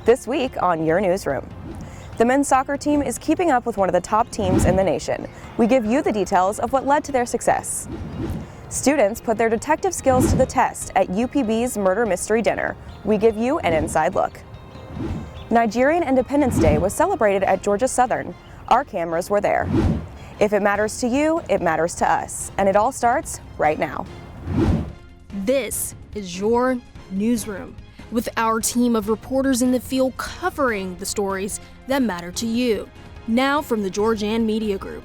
This week on Your Newsroom. The men's soccer team is keeping up with one of the top teams in the nation. We give you the details of what led to their success. Students put their detective skills to the test at UPB's Murder Mystery Dinner. We give you an inside look. Nigerian Independence Day was celebrated at Georgia Southern. Our cameras were there. If it matters to you, it matters to us. And it all starts right now. This is Your Newsroom, with our team of reporters in the field covering the stories that matter to you. Now from the Georgian Media Group,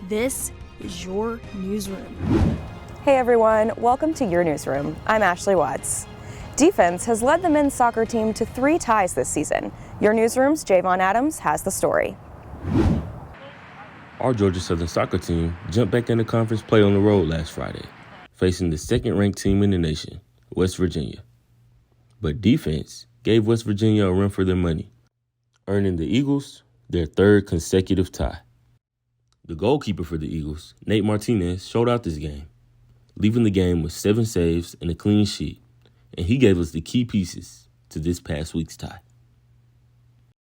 this is Your Newsroom. Hey everyone, welcome to Your Newsroom. I'm Ashley Watts. Defense has led the men's soccer team to 3 ties this season. Your Newsroom's Javon Adams has the story. Our Georgia Southern soccer team jumped back into conference play on the road last Friday, facing the second-ranked team in the nation, West Virginia. But defense gave West Virginia a run for their money, earning the Eagles their 3rd consecutive tie. The goalkeeper for the Eagles, Nate Martinez, showed out this game, leaving the game with 7 saves and a clean sheet, and he gave us the key pieces to this past week's tie.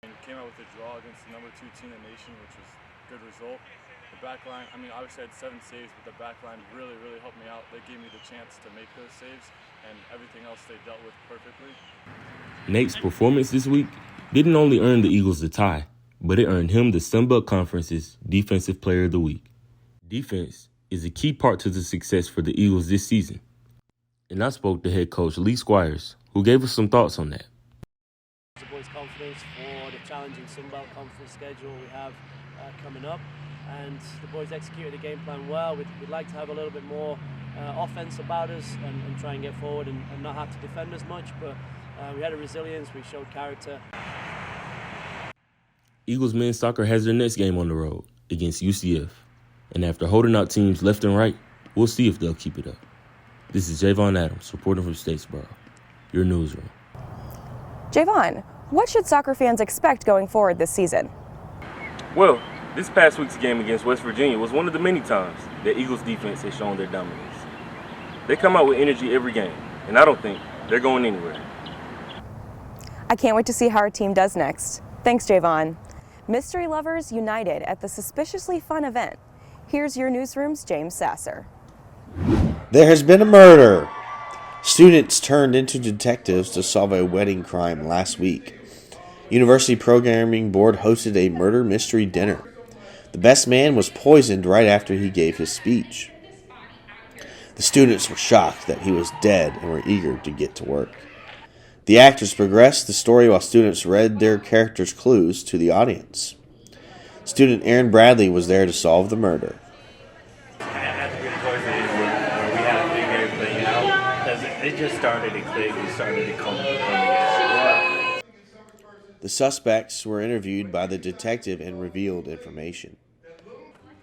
We came out with a draw against the number 2 team in the nation, which was a good result. The back line, obviously I had 7 saves, but the back line really helped me out. They gave me the chance to make those saves, and everything else they dealt with perfectly. Nate's performance this week didn't only earn the Eagles the tie, but it earned him the Sunbelt Conference's Defensive Player of the Week. Defense is a key part to the success for the Eagles this season. And I spoke to head coach Lee Squires, who gave us some thoughts on that. The boys' confidence for the challenging Sunbelt Conference schedule we have coming up, and the boys executed the game plan well. We'd like to have a little bit more offense about us and try and get forward and not have to defend as much, but we had a resilience, we showed character. Eagles men's soccer has their next game on the road against UCF, and after holding out teams left and right, we'll see if they'll keep it up. This is Javon Adams, reporting from Statesboro, Your Newsroom. Javon, what should soccer fans expect going forward this season? Well, this past week's game against West Virginia was one of the many times that Eagles defense has shown their dominance. They come out with energy every game, and I don't think they're going anywhere. I can't wait to see how our team does next. Thanks, Javon. Mystery lovers united at the suspiciously fun event. Here's Your Newsroom's James Sasser. There has been a murder. Students turned into detectives to solve a wedding crime last week. University Programming Board hosted a murder mystery dinner. The best man was poisoned right after he gave his speech. The students were shocked that he was dead and were eager to get to work. The actors progressed the story while students read their characters' clues to the audience. Student Aaron Bradley was there to solve the murder. It just started to click. We started to come together. The suspects were interviewed by the detective and revealed information.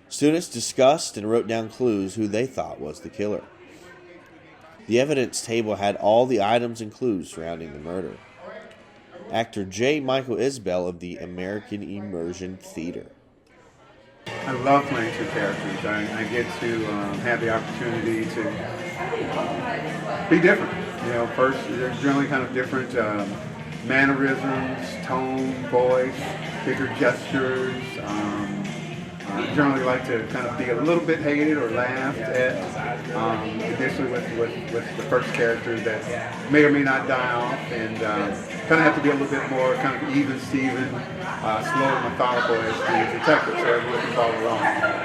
Students discussed and wrote down clues who they thought was the killer. The evidence table had all the items and clues surrounding the murder. Actor J. Michael Isbell of the American Immersion Theater. I love playing 2 characters. I get to have the opportunity to be different. First, they're generally kind of different mannerisms, tone, voice, bigger gestures. I generally like to kind of be a little bit hated or laughed at, initially with the first character that may or may not die off, and kind of have to be a little bit more kind of even Steven, slow and methodical as the detective, so everyone can follow along.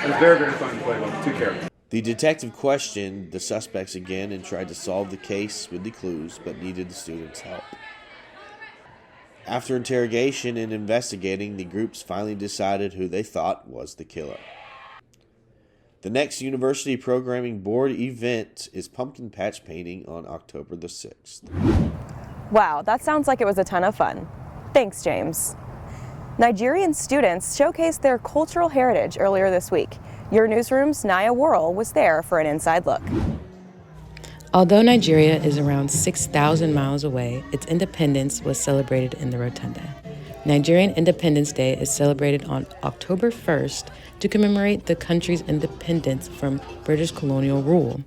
It's very fun to play with 2 characters. The detective questioned the suspects again and tried to solve the case with the clues, but needed the students' help. After interrogation and investigating, the groups finally decided who they thought was the killer. The next University Programming Board event is pumpkin patch painting on October the 6th. Wow, that sounds like it was a ton of fun. Thanks, James. Nigerian students showcased their cultural heritage earlier this week. Your Newsroom's Naya Worrell was there for an inside look. Although Nigeria is around 6,000 miles away, its independence was celebrated in the Rotunda. Nigerian Independence Day is celebrated on October 1st to commemorate the country's independence from British colonial rule.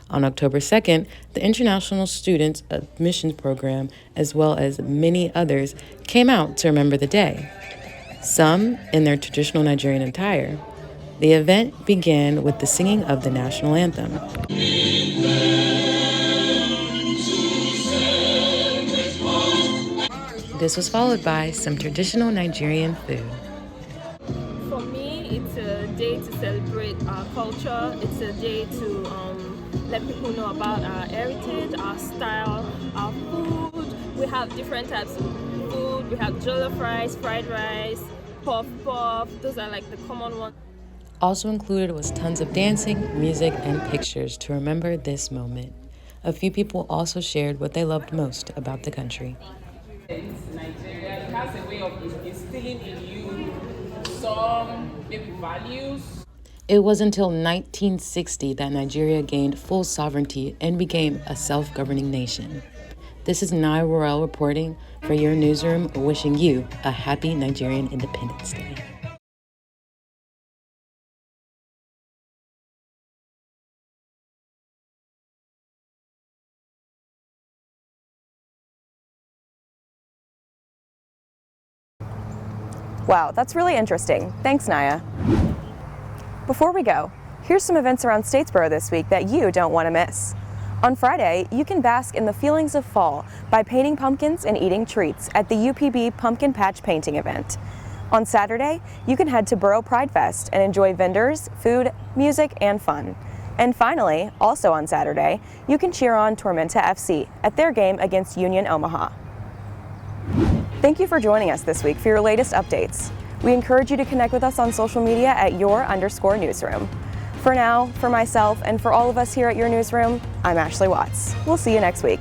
On October 2nd, the International Students Admissions Program, as well as many others, came out to remember the day, some in their traditional Nigerian attire. The event began with the singing of the national anthem. This was followed by some traditional Nigerian food. For me, it's a day to celebrate our culture. It's a day to let people know about our heritage, our style, our food. We have different types of food. We have jollof rice, fried rice, puff puff. Those are like the common ones. Also included was tons of dancing, music, and pictures to remember this moment. A few people also shared what they loved most about the country. Nigeria, it has a way of instilling in you some maybe values. It was until 1960 that Nigeria gained full sovereignty and became a self-governing nation. This is Nai Worrell reporting for your newsroom, wishing you a happy Nigerian Independence Day. Wow, that's really interesting. Thanks, Naya. Before we go, here's some events around Statesboro this week that you don't want to miss. On Friday, you can bask in the feelings of fall by painting pumpkins and eating treats at the UPB Pumpkin Patch Painting event. On Saturday, you can head to Borough Pride Fest and enjoy vendors, food, music, and fun. And finally, also on Saturday, you can cheer on Tormenta FC at their game against Union Omaha. Thank you for joining us this week for your latest updates. We encourage you to connect with us on social media at @your_newsroom. For now, for myself, and for all of us here at Your Newsroom, I'm Ashley Watts. We'll see you next week.